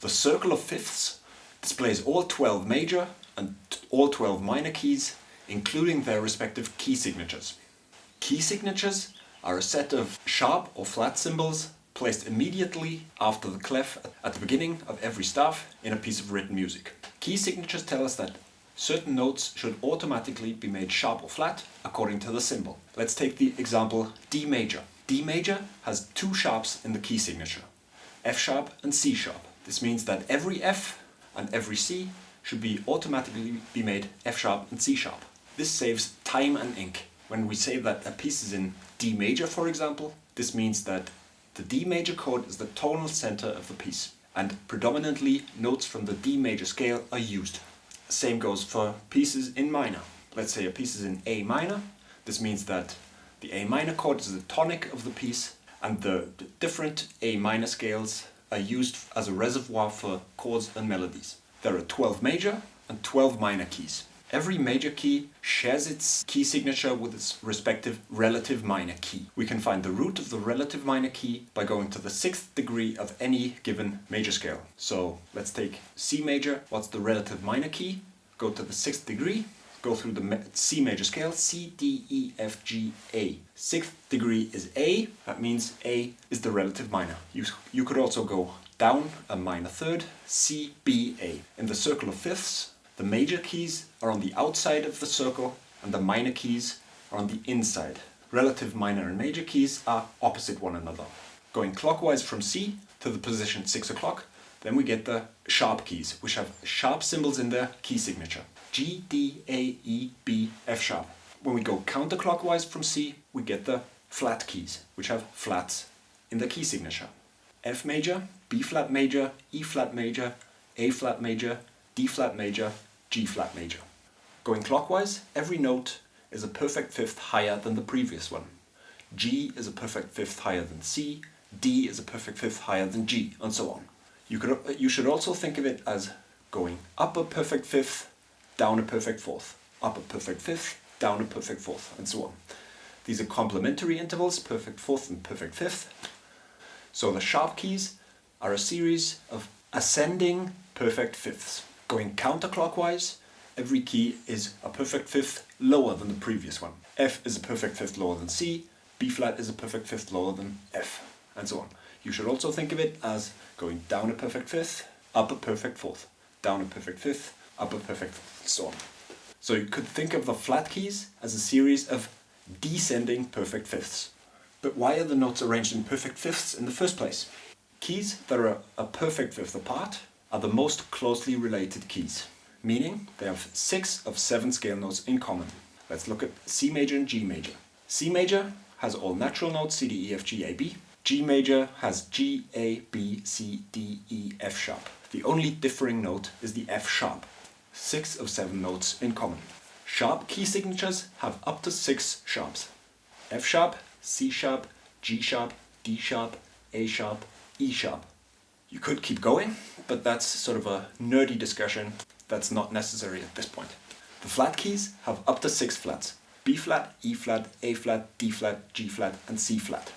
The circle of fifths displays all 12 major and all 12 minor keys, including their respective key signatures. Key signatures are a set of sharp or flat symbols placed immediately after the clef at the beginning of every staff in a piece of written music. Key signatures tell us that certain notes should automatically be made sharp or flat according to the symbol. Let's take the example D major. D major has two sharps in the key signature, F sharp and C sharp. This means that every F and every C should be automatically be made F sharp and C sharp. This saves time and ink. When we say that a piece is in D major, for example, this means that the D major chord is the tonal center of the piece, and predominantly notes from the D major scale are used. Same goes for pieces in minor. Let's say a piece is in A minor. This means that the A minor chord is the tonic of the piece, and the different A minor scales are used as a reservoir for chords and melodies. There are 12 major and 12 minor keys. Every major key shares its key signature with its respective relative minor key. We can find the root of the relative minor key by going to the 6th degree of any given major scale. So let's take C major. What's the relative minor key? Go to the 6th degree, go through the C major scale, C, D, E, F, G, A. 6th degree is A, that means A is the relative minor. You could also go down a minor third, C, B, A. In the circle of fifths, the major keys are on the outside of the circle and the minor keys are on the inside. Relative minor and major keys are opposite one another. Going clockwise from C to the position 6 o'clock, then we get the sharp keys, which have sharp symbols in their key signature. G, D, A, E, B, F sharp. When we go counterclockwise from C, we get the flat keys, which have flats in the key signature. F major, B flat major, E flat major, A flat major, D flat major, G flat major. Going clockwise, every note is a perfect fifth higher than the previous one. G is a perfect fifth higher than C, D is a perfect fifth higher than G, and so on. You should also think of it as going up a perfect fifth, down a perfect fourth, up a perfect fifth, down a perfect fourth, and so on. These are complementary intervals, perfect fourth and perfect fifth. So the sharp keys are a series of ascending perfect fifths. Going counterclockwise, every key is a perfect fifth lower than the previous one. F is a perfect fifth lower than C, B flat is a perfect fifth lower than F, and so on. You should also think of it as going down a perfect fifth, up a perfect fourth, down a perfect fifth, up a perfect fourth, and so on. So you could think of the flat keys as a series of descending perfect fifths. But why are the notes arranged in perfect fifths in the first place? Keys that are a perfect fifth apart are the most closely related keys, meaning they have 6 of 7 scale notes in common. Let's look at C major and G major. C major has all natural notes C, D, E, F, G, A, B. G major has G, A, B, C, D, E, F sharp. The only differing note is the F sharp. 6 of 7 notes in common. Sharp key signatures have up to 6 sharps. F sharp, C sharp, G sharp, D sharp, A sharp, E sharp. You could keep going, but that's sort of a nerdy discussion that's not necessary at this point. The flat keys have up to 6 flats: B flat, E flat, A flat, D flat, G flat, and C flat.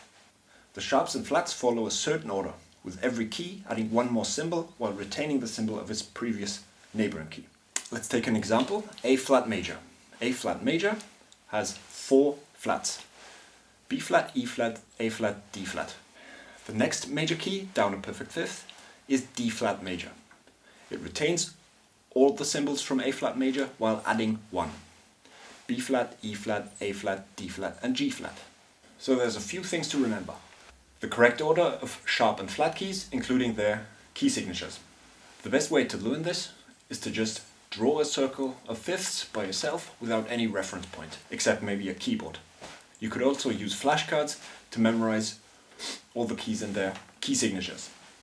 The sharps and flats follow a certain order, with every key adding one more symbol while retaining the symbol of its previous neighboring key. Let's take an example. A flat major. A flat major has 4 flats: B flat, E flat, A flat, D flat. The next major key, down a perfect fifth, is D flat major. It retains all the symbols from A flat major while adding 1. B flat, E flat, A flat, D flat, and G flat. So there's a few things to remember. The correct order of sharp and flat keys, including their key signatures. The best way to learn this is to just draw a circle of fifths by yourself without any reference point, except maybe a keyboard. You could also use flashcards to memorize all the keys and their key signatures.